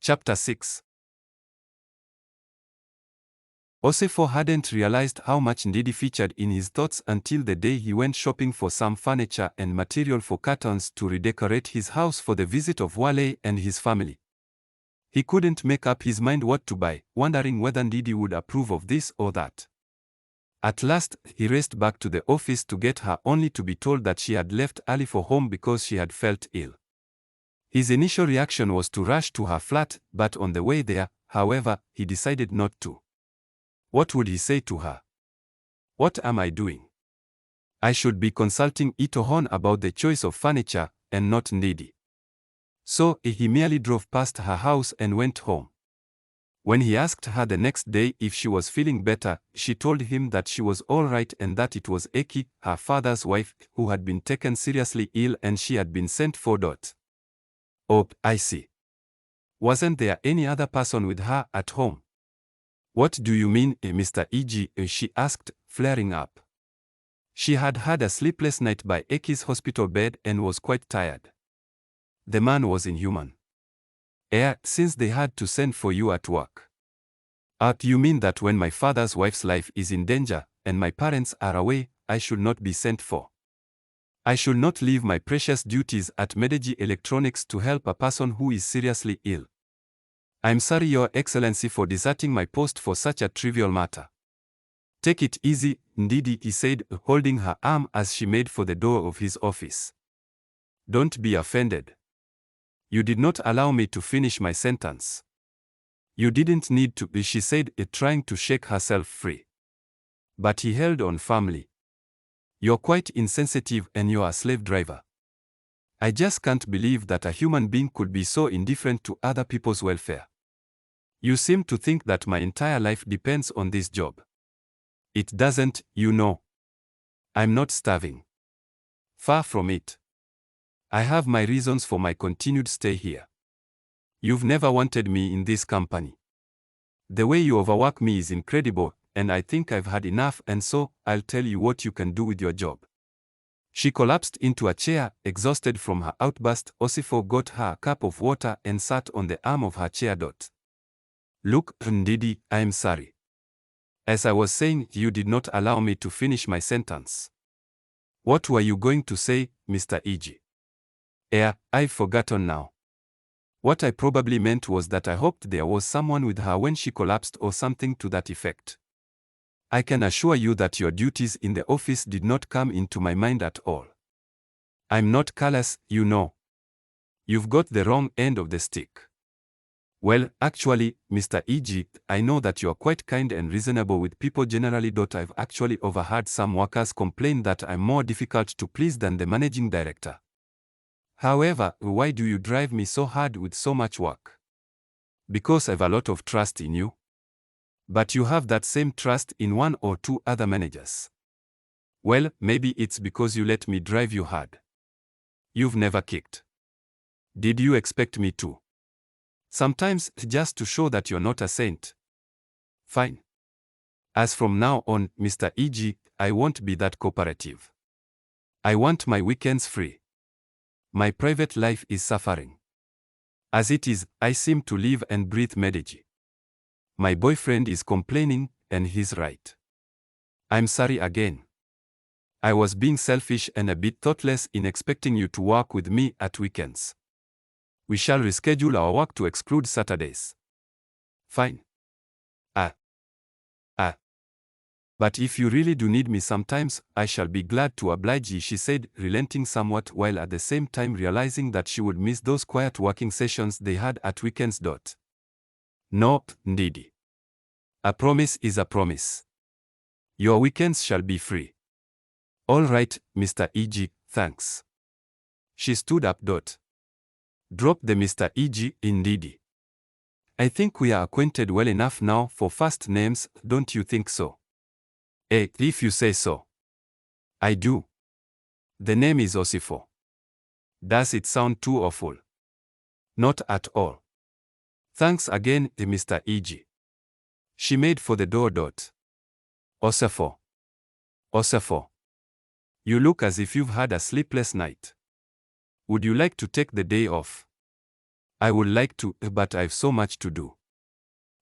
Chapter 6. Osifo hadn't realized how much Ndidi featured in his thoughts until the day he went shopping for some furniture and material for curtains to redecorate his house for the visit of Wale and his family. He couldn't make up his mind what to buy, wondering whether Ndidi would approve of this or that. At last, he raced back to the office to get her, only to be told that she had left early for home because she had felt ill. His initial reaction was to rush to her flat, but on the way there, however, he decided not to. What would he say to her? What am I doing? I should be consulting Itohon about the choice of furniture, and not Ndidi. So, he merely drove past her house and went home. When he asked her the next day if she was feeling better, she told him that she was all right and that it was Egie, her father's wife, who had been taken seriously ill and she had been sent for. Oh, I see. Wasn't there any other person with her at home? What do you mean, Mr. Egie? She asked, flaring up. She had had a sleepless night by Egie's hospital bed and was quite tired. The man was inhuman. Since they had to send for you at work. You mean that when my father's wife's life is in danger, and my parents are away, I should not be sent for? I should not leave my precious duties at Egie Electronics to help a person who is seriously ill. I'm sorry, Your Excellency, for deserting my post for such a trivial matter. Take it easy, Ndidi, he said, holding her arm as she made for the door of his office. Don't be offended. You did not allow me to finish my sentence. You didn't need to, she said, trying to shake herself free. But he held on firmly. You're quite insensitive and you're a slave driver. I just can't believe that a human being could be so indifferent to other people's welfare. You seem to think that my entire life depends on this job. It doesn't, you know. I'm not starving. Far from it. I have my reasons for my continued stay here. You've never wanted me in this company. The way you overwork me is incredible, and I think I've had enough, and so, I'll tell you what you can do with your job. She collapsed into a chair, exhausted from her outburst. Osifo got her a cup of water and sat on the arm of her chair. Look, Ndidi, I'm sorry. As I was saying, you did not allow me to finish my sentence. What were you going to say, Mr. Egie? I've forgotten now. What I probably meant was that I hoped there was someone with her when she collapsed or something to that effect. I can assure you that your duties in the office did not come into my mind at all. I'm not callous, you know. You've got the wrong end of the stick. Well, actually, Mr. Egie, I know that you are quite kind and reasonable with people generally. I've actually overheard some workers complain that I'm more difficult to please than the managing director. However, why do you drive me so hard with so much work? Because I've a lot of trust in you. But you have that same trust in one or two other managers. Well, maybe it's because you let me drive you hard. You've never kicked. Did you expect me to? Sometimes, just to show that you're not a saint. Fine. As from now on, Mr. Egie, I won't be that cooperative. I want my weekends free. My private life is suffering. As it is, I seem to live and breathe Egie. My boyfriend is complaining, and he's right. I'm sorry again. I was being selfish and a bit thoughtless in expecting you to work with me at weekends. We shall reschedule our work to exclude Saturdays. Fine. But if you really do need me sometimes, I shall be glad to oblige you, she said, relenting somewhat while at the same time realizing that she would miss those quiet working sessions they had at weekends. No, Ndidi. A promise is a promise. Your weekends shall be free. All right, Mr. Egie, thanks. She stood up. Drop the Mr. Egie, Ndidi. I think we are acquainted well enough now for first names, don't you think so? If you say so. I do. The name is Osifo. Does it sound too awful? Not at all. Thanks again, Mr. Egie. She made for the door. Osifo. Osifo. You look as if you've had a sleepless night. Would you like to take the day off? I would like to, but I've so much to do.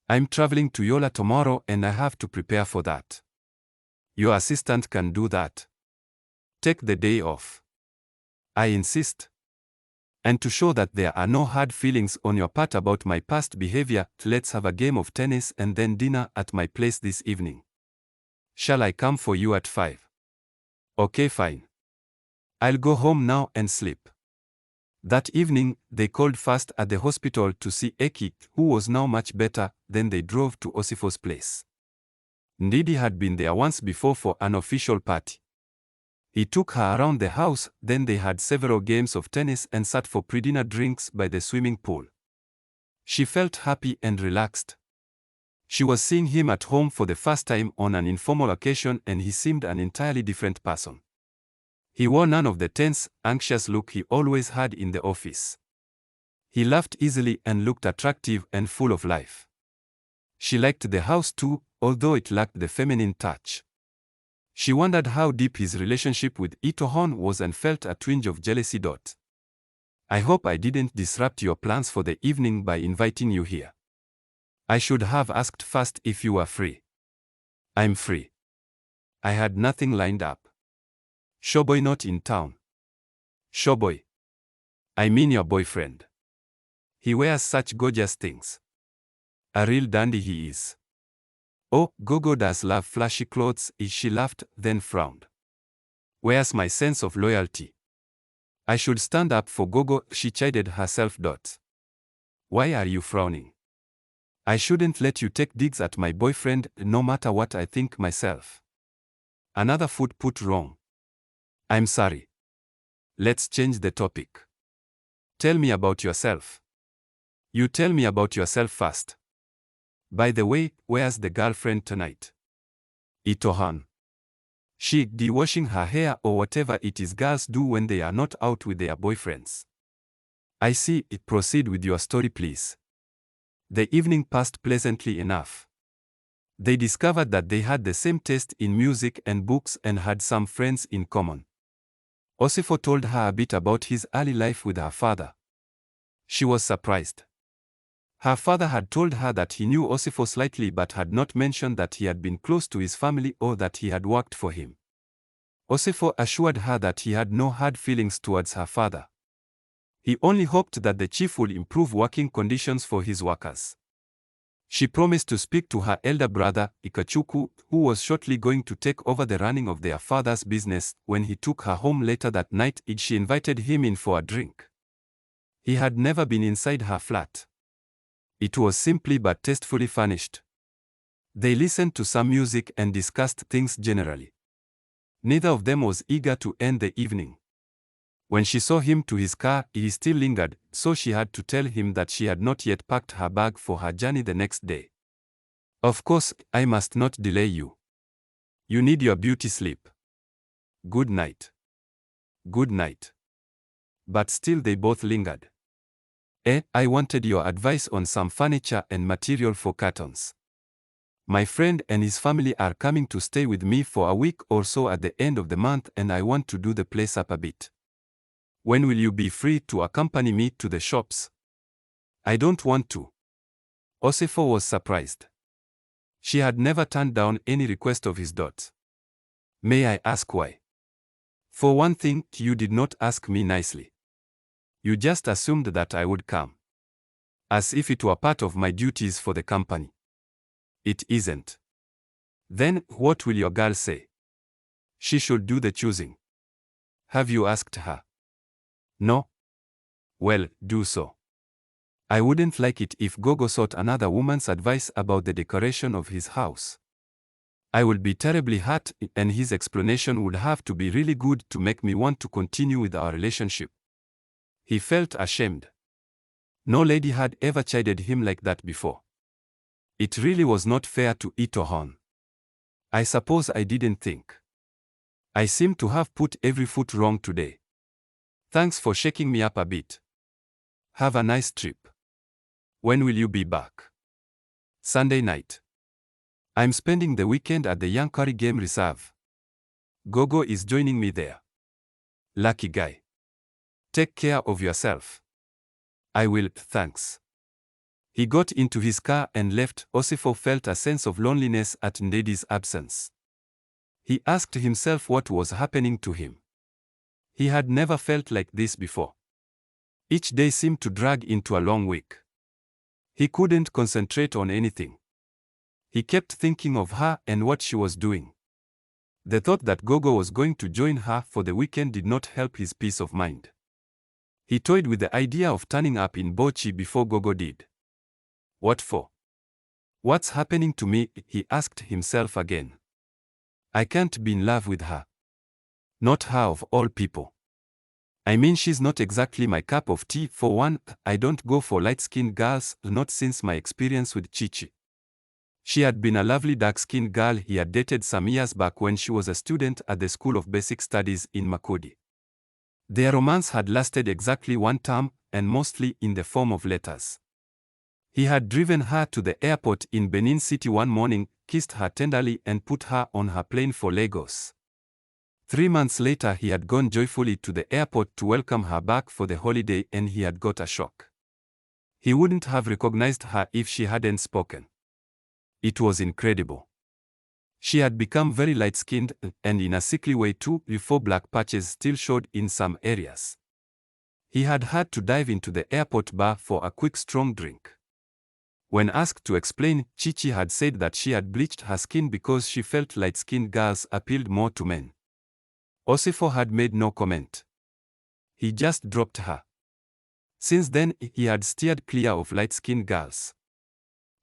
I'm traveling to Yola tomorrow and I have to prepare for that. Your assistant can do that. Take the day off. I insist. And to show that there are no hard feelings on your part about my past behavior, let's have a game of tennis and then dinner at my place this evening. Shall I come for you at 5? Okay, fine. I'll go home now and sleep. That evening, they called first at the hospital to see Egie, who was now much better. Then they drove to Osifo's place. Ndidi had been there once before for an official party. He took her around the house, then they had several games of tennis and sat for pre-dinner drinks by the swimming pool. She felt happy and relaxed. She was seeing him at home for the first time on an informal occasion and he seemed an entirely different person. He wore none of the tense, anxious look he always had in the office. He laughed easily and looked attractive and full of life. She liked the house too, although it lacked the feminine touch. She wondered how deep his relationship with Itohon was and felt a twinge of jealousy. I hope I didn't disrupt your plans for the evening by inviting you here. I should have asked first if you were free. I'm free. I had nothing lined up. Showboy not in town. Showboy. I mean your boyfriend. He wears such gorgeous things. A real dandy he is. Oh, Gogo does love flashy clothes. She laughed, then frowned. Where's my sense of loyalty? I should stand up for Gogo, she chided herself. Why are you frowning? I shouldn't let you take digs at my boyfriend, no matter what I think myself. Another foot put wrong. I'm sorry. Let's change the topic. Tell me about yourself. You tell me about yourself first. By the way, where's the girlfriend tonight? Itohan. She de-washing her hair or whatever it is girls do when they are not out with their boyfriends. I see. Proceed with your story, please. The evening passed pleasantly enough. They discovered that they had the same taste in music and books and had some friends in common. Osifo told her a bit about his early life with her father. She was surprised. Her father had told her that he knew Osifo slightly but had not mentioned that he had been close to his family or that he had worked for him. Osifo assured her that he had no hard feelings towards her father. He only hoped that the chief would improve working conditions for his workers. She promised to speak to her elder brother, Ikachuku, who was shortly going to take over the running of their father's business. When he took her home later that night, she invited him in for a drink. He had never been inside her flat. It was simply but tastefully furnished. They listened to some music and discussed things generally. Neither of them was eager to end the evening. When she saw him to his car, he still lingered, so she had to tell him that she had not yet packed her bag for her journey the next day. Of course, I must not delay you. You need your beauty sleep. Good night. Good night. But still they both lingered. I wanted your advice on some furniture and material for curtains. My friend and his family are coming to stay with me for a week or so at the end of the month and I want to do the place up a bit. When will you be free to accompany me to the shops? I don't want to. Osifo was surprised. She had never turned down any request of his. May I ask why? For one thing, you did not ask me nicely. You just assumed that I would come. As if it were part of my duties for the company. It isn't. Then, what will your girl say? She should do the choosing. Have you asked her? No? Well, do so. I wouldn't like it if Gogo sought another woman's advice about the decoration of his house. I would be terribly hurt, and his explanation would have to be really good to make me want to continue with our relationship. He felt ashamed. No lady had ever chided him like that before. It really was not fair to Itohon. I suppose I didn't think. I seem to have put every foot wrong today. Thanks for shaking me up a bit. Have a nice trip. When will you be back? Sunday night. I'm spending the weekend at the Yankari Game Reserve. Gogo is joining me there. Lucky guy. Take care of yourself. I will, thanks. He got into his car and left. Osifo felt a sense of loneliness at Ndidi's absence. He asked himself what was happening to him. He had never felt like this before. Each day seemed to drag into a long week. He couldn't concentrate on anything. He kept thinking of her and what she was doing. The thought that Gogo was going to join her for the weekend did not help his peace of mind. He toyed with the idea of turning up in Bochi before Gogo did. What for? What's happening to me? He asked himself again. I can't be in love with her. Not her of all people. I mean, she's not exactly my cup of tea. For one, I don't go for light-skinned girls, not since my experience with Chichi. She had been a lovely dark-skinned girl he had dated some years back when she was a student at the School of Basic Studies in Makodi. Their romance had lasted exactly one term, and mostly in the form of letters. He had driven her to the airport in Benin City one morning, kissed her tenderly and put her on her plane for Lagos. 3 months later he had gone joyfully to the airport to welcome her back for the holiday, and he had got a shock. He wouldn't have recognized her if she hadn't spoken. It was incredible. She had become very light-skinned, and in a sickly way too, before black patches still showed in some areas. He had had to dive into the airport bar for a quick strong drink. When asked to explain, Chichi had said that she had bleached her skin because she felt light-skinned girls appealed more to men. Osifo had made no comment. He just dropped her. Since then, he had steered clear of light-skinned girls.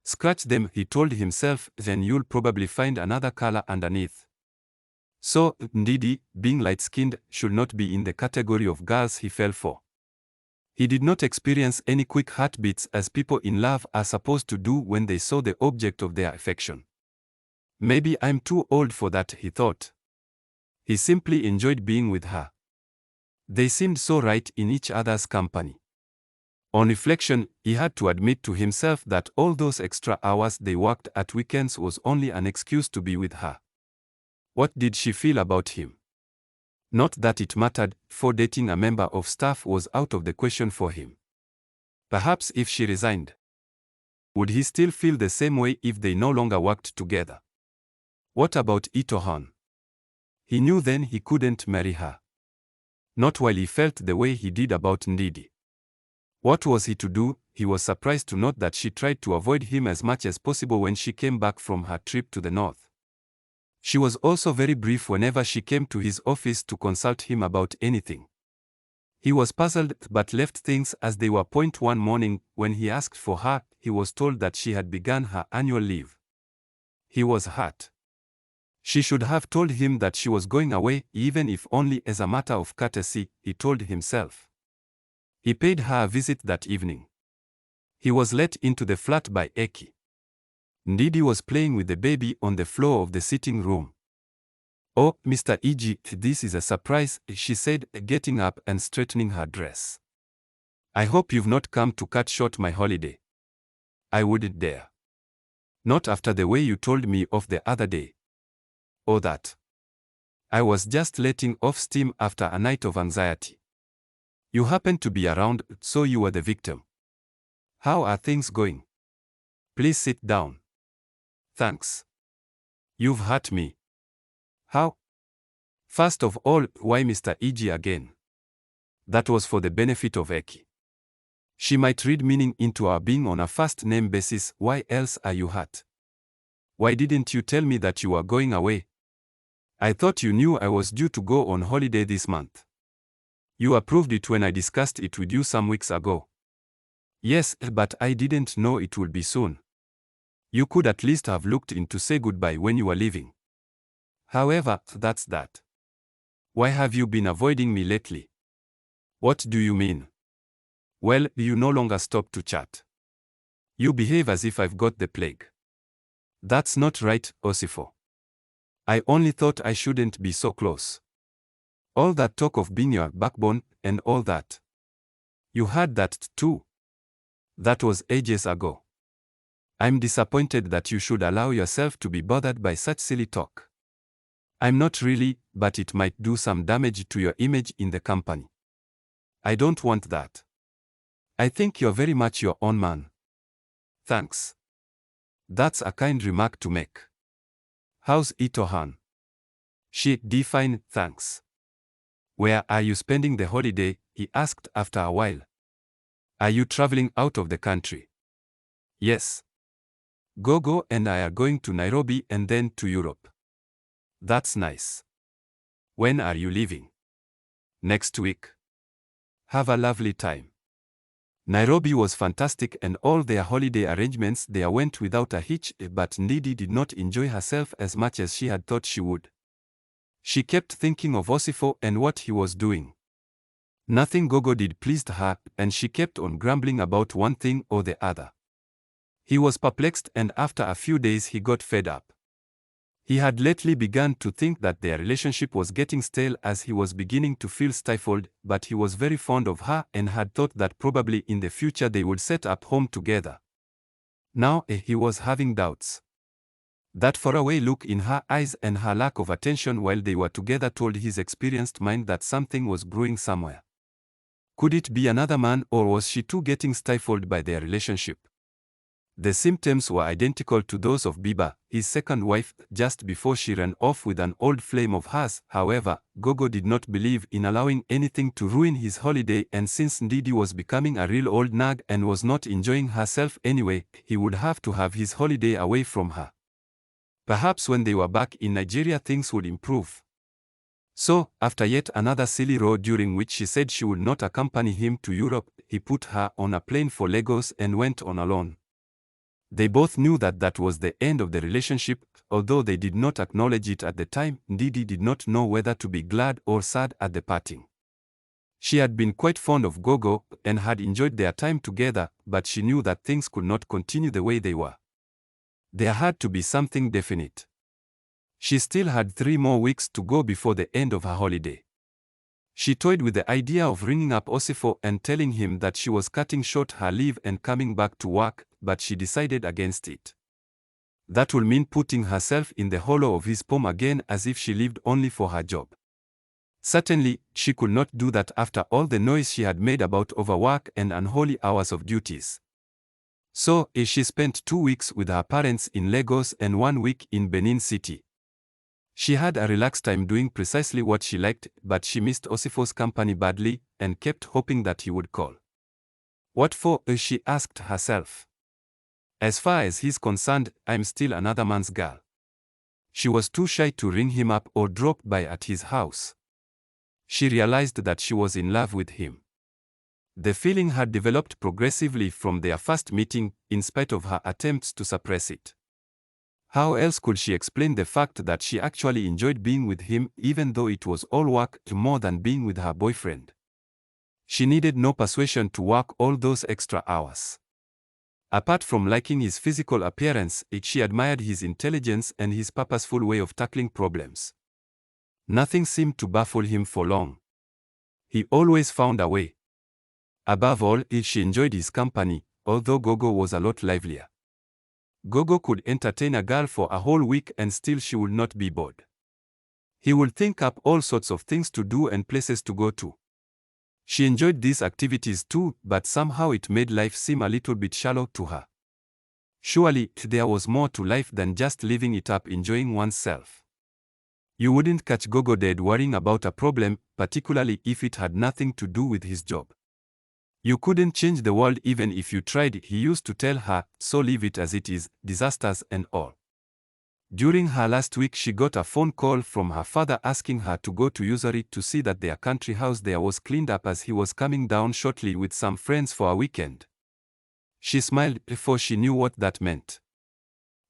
Scratch them, he told himself, then you'll probably find another color underneath. So, Ndidi, being light-skinned, should not be in the category of girls he fell for. He did not experience any quick heartbeats as people in love are supposed to do when they saw the object of their affection. Maybe I'm too old for that, he thought. He simply enjoyed being with her. They seemed so right in each other's company. On reflection, he had to admit to himself that all those extra hours they worked at weekends was only an excuse to be with her. What did she feel about him? Not that it mattered, for dating a member of staff was out of the question for him. Perhaps if she resigned, would he still feel the same way if they no longer worked together? What about Itohan? He knew then he couldn't marry her. Not while he felt the way he did about Ndidi. What was he to do? He was surprised to note that she tried to avoid him as much as possible when she came back from her trip to the north. She was also very brief whenever she came to his office to consult him about anything. He was puzzled but left things as they were. One morning, when he asked for her, he was told that she had begun her annual leave. He was hurt. She should have told him that she was going away, even if only as a matter of courtesy, he told himself. He paid her a visit that evening. He was let into the flat by Egie. Ndidi was playing with the baby on the floor of the sitting room. "Oh, Mr. Egie, this is a surprise," she said, getting up and straightening her dress. "I hope you've not come to cut short my holiday." "I wouldn't dare. Not after the way you told me off the other day." "Oh, that. I was just letting off steam after a night of anxiety. You happened to be around, so you were the victim. How are things going? Please sit down." "Thanks. You've hurt me." "How?" "First of all, why Mr. Egie again?" That was for the benefit of Egie. She might read meaning into our being on a first-name basis. "Why else are you hurt? Why didn't you tell me that you were going away? I thought you knew I was due to go on holiday this month. You approved it when I discussed it with you some weeks ago." "Yes, but I didn't know it would be soon. You could at least have looked in to say goodbye when you were leaving. However, that's that. Why have you been avoiding me lately?" "What do you mean?" "Well, you no longer stop to chat. You behave as if I've got the plague." "That's not right, Osifo. I only thought I shouldn't be so close. All that talk of being your backbone and all that. You had that too. That was ages ago. I'm disappointed that you should allow yourself to be bothered by such silly talk. I'm not really, but it might do some damage to your image in the company. I don't want that. I think you're very much your own man. Thanks. That's a kind remark to make. How's Itohan? She defined thanks. Where are you spending the holiday? He asked after a while. Are you traveling out of the country? Yes. Gogo and I are going to Nairobi and then to Europe. That's nice. When are you leaving? Next week. Have a lovely time. Nairobi was fantastic and all their holiday arrangements there went without a hitch, but Ndidi did not enjoy herself as much as she had thought she would. She kept thinking of Osifo and what he was doing. Nothing Gogo did pleased her, and she kept on grumbling about one thing or the other. He was perplexed, and after a few days he got fed up. He had lately begun to think that their relationship was getting stale as he was beginning to feel stifled, but he was very fond of her and had thought that probably in the future they would set up home together. Now he was having doubts. That faraway look in her eyes and her lack of attention while they were together told his experienced mind that something was brewing somewhere. Could it be another man, or was she too getting stifled by their relationship? The symptoms were identical to those of Biba, his second wife, just before she ran off with an old flame of hers. However, Gogo did not believe in allowing anything to ruin his holiday, and since Ndidi was becoming a real old nag and was not enjoying herself anyway, he would have to have his holiday away from her. Perhaps when they were back in Nigeria things would improve. So, after yet another silly row during which she said she would not accompany him to Europe, he put her on a plane for Lagos and went on alone. They both knew that that was the end of the relationship, although they did not acknowledge it at the time. Ndidi did not know whether to be glad or sad at the parting. She had been quite fond of Gogo and had enjoyed their time together, but she knew that things could not continue the way they were. There had to be something definite. She still had 3 more weeks to go before the end of her holiday. She toyed with the idea of ringing up Osifo and telling him that she was cutting short her leave and coming back to work, but she decided against it. That would mean putting herself in the hollow of his palm again, as if she lived only for her job. Certainly, she could not do that after all the noise she had made about overwork and unholy hours of duties. So, she spent 2 weeks with her parents in Lagos and 1 week in Benin City. She had a relaxed time doing precisely what she liked, but she missed Osifo's company badly and kept hoping that he would call. What for? She asked herself. As far as he's concerned, I'm still another man's girl. She was too shy to ring him up or drop by at his house. She realized that she was in love with him. The feeling had developed progressively from their first meeting, in spite of her attempts to suppress it. How else could she explain the fact that she actually enjoyed being with him, even though it was all work, more than being with her boyfriend? She needed no persuasion to work all those extra hours. Apart from liking his physical appearance, she admired his intelligence and his purposeful way of tackling problems. Nothing seemed to baffle him for long. He always found a way. Above all, she enjoyed his company, although Gogo was a lot livelier. Gogo could entertain a girl for a whole week and still she would not be bored. He would think up all sorts of things to do and places to go to. She enjoyed these activities too, but somehow it made life seem a little bit shallow to her. Surely, there was more to life than just living it up enjoying oneself. You wouldn't catch Gogo dead worrying about a problem, particularly if it had nothing to do with his job. You couldn't change the world even if you tried, he used to tell her, so leave it as it is, disasters and all. During her last week she got a phone call from her father asking her to go to Usari to see that their country house there was cleaned up as he was coming down shortly with some friends for a weekend. She smiled before she knew what that meant.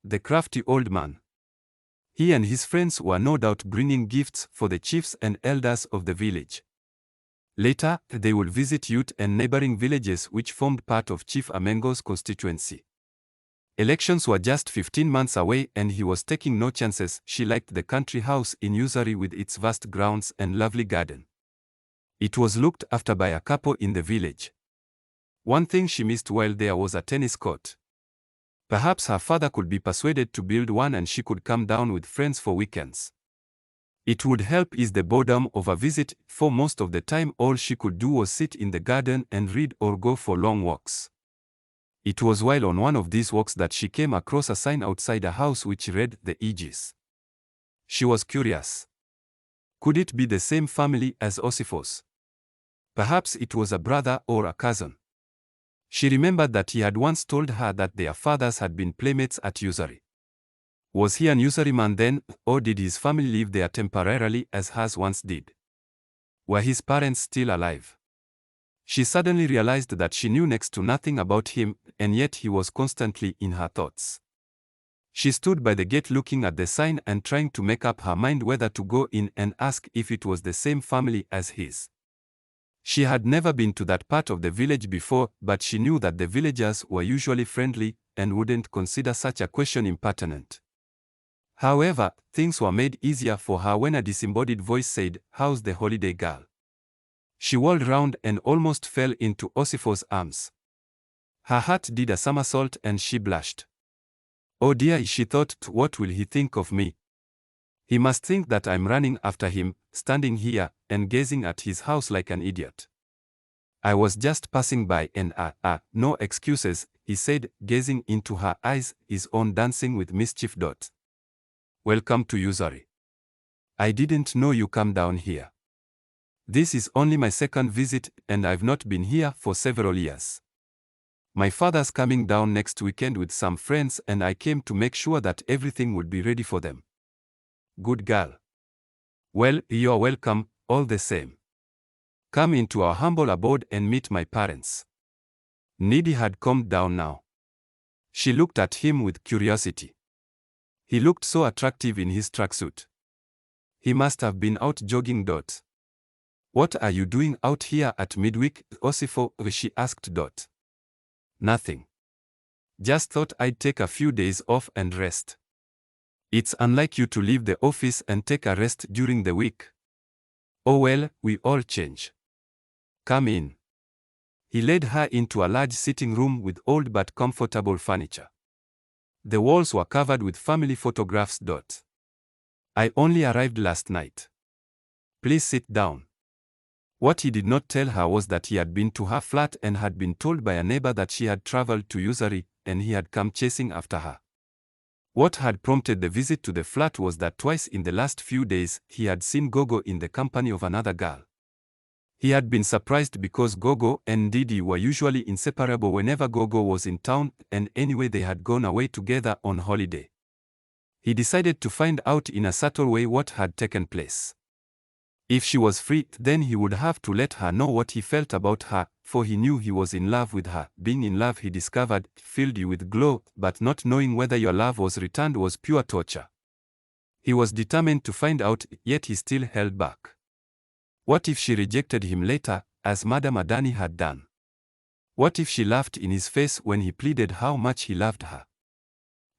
The crafty old man. He and his friends were no doubt bringing gifts for the chiefs and elders of the village. Later, they would visit youth and neighboring villages which formed part of Chief Amengo's constituency. Elections were just 15 months away and he was taking no chances. She liked the country house in Usari with its vast grounds and lovely garden. It was looked after by a couple in the village. One thing she missed while there was a tennis court. Perhaps her father could be persuaded to build one and she could come down with friends for weekends. It would help ease the boredom of a visit, for most of the time all she could do was sit in the garden and read or go for long walks. It was while on one of these walks that she came across a sign outside a house which read the Egies. She was curious. Could it be the same family as Osifo's? Perhaps it was a brother or a cousin. She remembered that he had once told her that their fathers had been playmates at usury. Was he an usuryman then, or did his family live there temporarily as hers once did? Were his parents still alive? She suddenly realized that she knew next to nothing about him, and yet he was constantly in her thoughts. She stood by the gate looking at the sign and trying to make up her mind whether to go in and ask if it was the same family as his. She had never been to that part of the village before, but she knew that the villagers were usually friendly and wouldn't consider such a question impertinent. However, things were made easier for her when a disembodied voice said, "How's the holiday girl?" She whirled round and almost fell into Osifo's arms. Her heart did a somersault and she blushed. Oh dear, she thought, what will he think of me? He must think that I'm running after him, standing here and gazing at his house like an idiot. I was just passing by and no excuses, he said, gazing into her eyes, his own dancing with mischief. Welcome to usury. I didn't know you come down here. This is only my second visit and I've not been here for several years. My father's coming down next weekend with some friends and I came to make sure that everything would be ready for them. Good girl. Well, you're welcome, all the same. Come into our humble abode and meet my parents. Ndidi had calmed down now. She looked at him with curiosity. He looked so attractive in his tracksuit. He must have been out jogging. What are you doing out here at midweek, Osifo? She asked. Nothing. Just thought I'd take a few days off and rest. It's unlike you to leave the office and take a rest during the week. Oh well, we all change. Come in. He led her into a large sitting room with old but comfortable furniture. The walls were covered with family photographs. I only arrived last night. Please sit down. What he did not tell her was that he had been to her flat and had been told by a neighbor that she had traveled to usury, and he had come chasing after her. What had prompted the visit to the flat was that twice in the last few days he had seen Gogo in the company of another girl. He had been surprised because Gogo and Ndidi were usually inseparable whenever Gogo was in town, and anyway they had gone away together on holiday. He decided to find out in a subtle way what had taken place. If she was free, then he would have to let her know what he felt about her, for he knew he was in love with her. Being in love, he discovered, filled you with glow, but not knowing whether your love was returned was pure torture. He was determined to find out, yet he still held back. What if she rejected him later, as Madam Adani had done? What if she laughed in his face when he pleaded how much he loved her?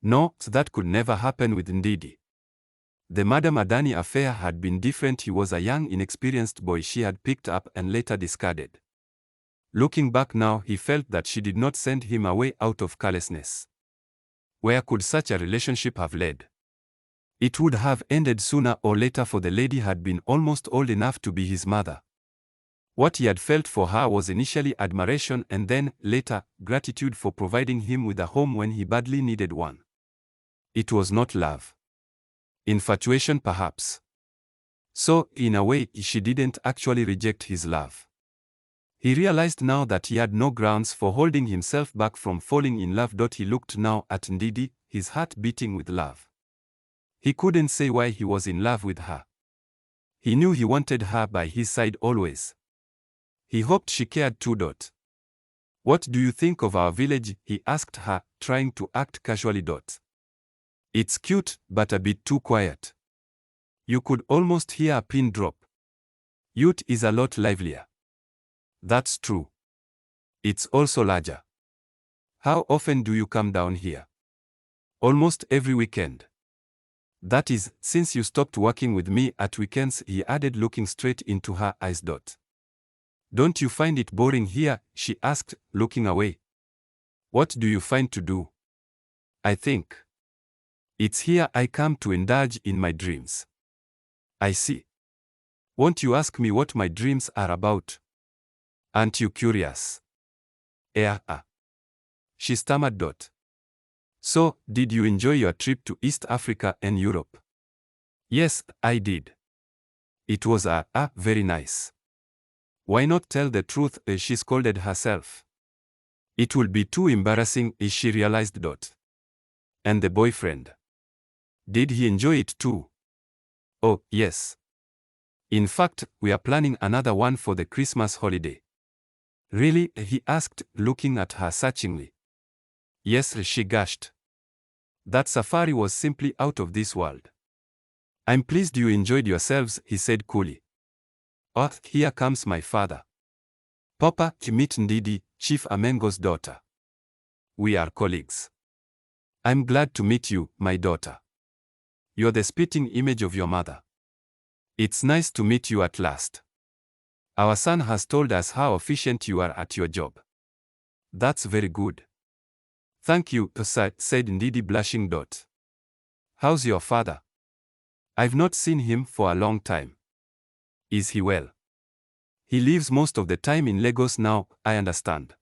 No, that could never happen with Ndidi. The Madam Adani affair had been different. He was a young, inexperienced boy she had picked up and later discarded. Looking back now, he felt that she did not send him away out of carelessness. Where could such a relationship have led? It would have ended sooner or later, for the lady had been almost old enough to be his mother. What he had felt for her was initially admiration and then, later, gratitude for providing him with a home when he badly needed one. It was not love. Infatuation, perhaps. So, in a way, she didn't actually reject his love. He realized now that he had no grounds for holding himself back from falling in love. He looked now at Ndidi, his heart beating with love. He couldn't say why he was in love with her. He knew he wanted her by his side always. He hoped she cared too. What do you think of our village? He asked her, trying to act casually. It's cute, but a bit too quiet. You could almost hear a pin drop. Youth is a lot livelier. That's true. It's also larger. How often do you come down here? Almost every weekend. That is, since you stopped working with me at weekends, he added, looking straight into her eyes. Don't you find it boring here? She asked, looking away. What do you find to do? I think. It's here I come to indulge in my dreams. I see. Won't you ask me what my dreams are about? Aren't you curious? She stammered. So, did you enjoy your trip to East Africa and Europe? Yes, I did. It was very nice. Why not tell the truth? She scolded herself. It will be too embarrassing, she realized. And the boyfriend? Did he enjoy it too? Oh, yes. In fact, we are planning another one for the Christmas holiday. Really? He asked, looking at her searchingly. Yes, she gushed. That safari was simply out of this world. I'm pleased you enjoyed yourselves, he said coolly. Oh, here comes my father. Papa, meet Ndidi, Chief Amengo's daughter. We are colleagues. I'm glad to meet you, my daughter. You're the spitting image of your mother. It's nice to meet you at last. Our son has told us how efficient you are at your job. That's very good. Thank you, sir, said Ndidi, blushing. How's your father? I've not seen him for a long time. Is he well? He lives most of the time in Lagos now, I understand.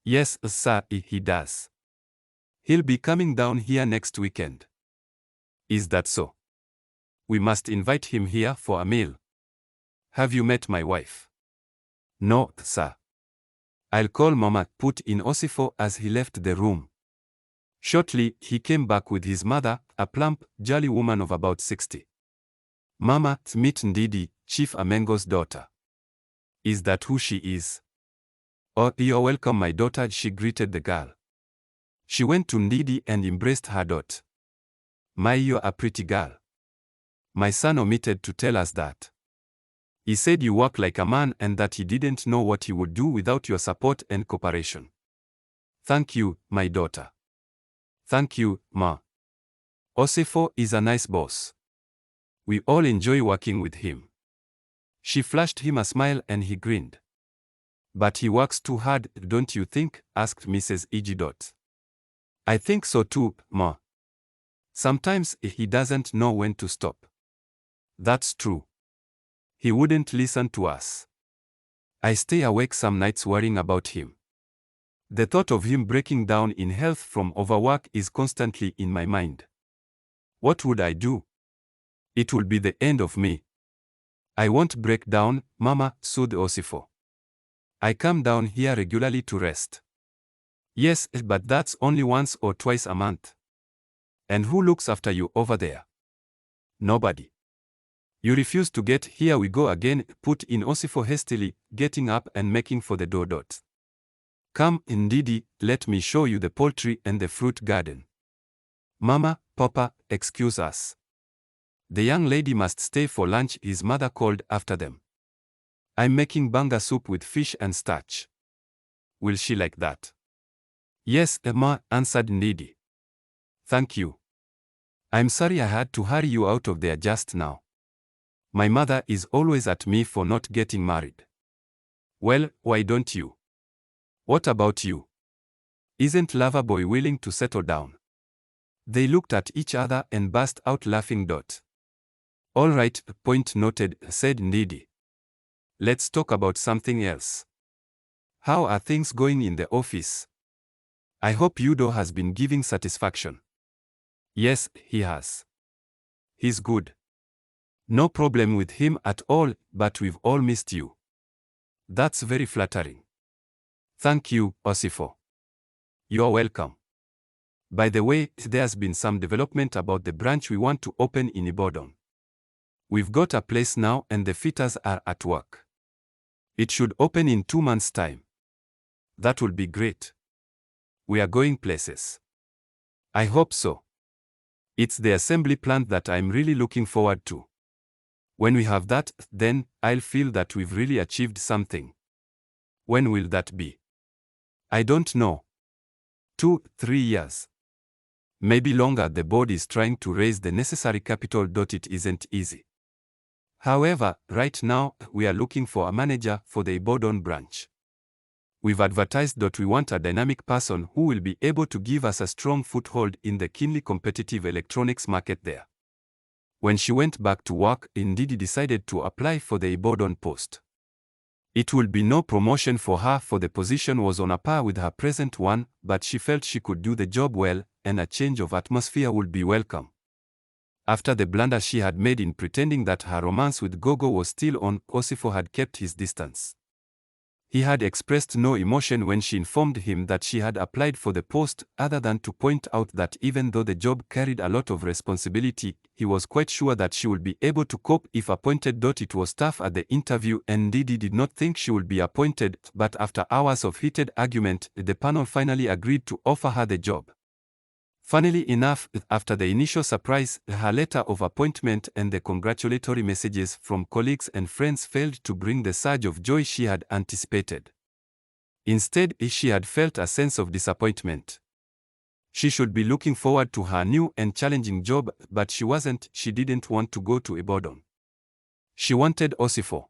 Yes, sir, he does. He'll be coming down here next weekend. Is that so? We must invite him here for a meal. Have you met my wife? No, sir. I'll call Mama, put in Osifo as he left the room. Shortly, he came back with his mother, a plump, jolly woman of about 60. Mama, meet Ndidi, Chief Amengo's daughter. Is that who she is? Oh, you're welcome, my daughter, she greeted the girl. She went to Ndidi and embraced her. My, you're a pretty girl. My son omitted to tell us that. He said you work like a man and that he didn't know what he would do without your support and cooperation. Thank you, my daughter. Thank you, Ma. Osifo is a nice boss. We all enjoy working with him. She flashed him a smile and he grinned. But he works too hard, don't you think? Asked Mrs. Egie. I think so too, Ma. Sometimes he doesn't know when to stop. That's true. He wouldn't listen to us. I stay awake some nights worrying about him. The thought of him breaking down in health from overwork is constantly in my mind. What would I do? It will be the end of me. I won't break down, Mama, soothed Osifo. I come down here regularly to rest. Yes, but that's only once or twice a month. And who looks after you over there? Nobody. You refuse to get here we go again, put in Osifo hastily, getting up and making for the door. Come, Ndidi, let me show you the poultry and the fruit garden. Mama, Papa, excuse us. The young lady must stay for lunch, his mother called after them. I'm making banga soup with fish and starch. Will she like that? Yes, Ma, answered Ndidi. Thank you. I'm sorry I had to hurry you out of there just now. My mother is always at me for not getting married. Well, why don't you? What about you? Isn't Loverboy willing to settle down? They looked at each other and burst out laughing. All right, point noted, said Ndidi. Let's talk about something else. How are things going in the office? I hope Udo has been giving satisfaction. Yes, he has. He's good. No problem with him at all, but we've all missed you. That's very flattering. Thank you, Osifo. You're welcome. By the way, there's been some development about the branch we want to open in Ibadan. We've got a place now and the fitters are at work. It should open in 2 months' time. That will be great. We are going places. I hope so. It's the assembly plant that I'm really looking forward to. When we have that, then I'll feel that we've really achieved something. When will that be? I don't know. 2, 3 years. Maybe longer. The board is trying to raise the necessary capital. It isn't easy. However, right now, we are looking for a manager for the Ibadan branch. We've advertised. We want a dynamic person who will be able to give us a strong foothold in the keenly competitive electronics market there. When she went back to work, Ndidi decided to apply for the Ibadan post. It would be no promotion for her, for the position was on a par with her present one, but she felt she could do the job well, and a change of atmosphere would be welcome. After the blunder she had made in pretending that her romance with Gogo was still on, Osifo had kept his distance. He had expressed no emotion when she informed him that she had applied for the post, other than to point out that even though the job carried a lot of responsibility, he was quite sure that she would be able to cope if appointed. It was tough at the interview, and Ndidi did not think she would be appointed, but after hours of heated argument, the panel finally agreed to offer her the job. Funnily enough, after the initial surprise, her letter of appointment and the congratulatory messages from colleagues and friends failed to bring the surge of joy she had anticipated. Instead, she had felt a sense of disappointment. She should be looking forward to her new and challenging job, but she wasn't. She didn't want to go to Ibadan. She wanted Osifo.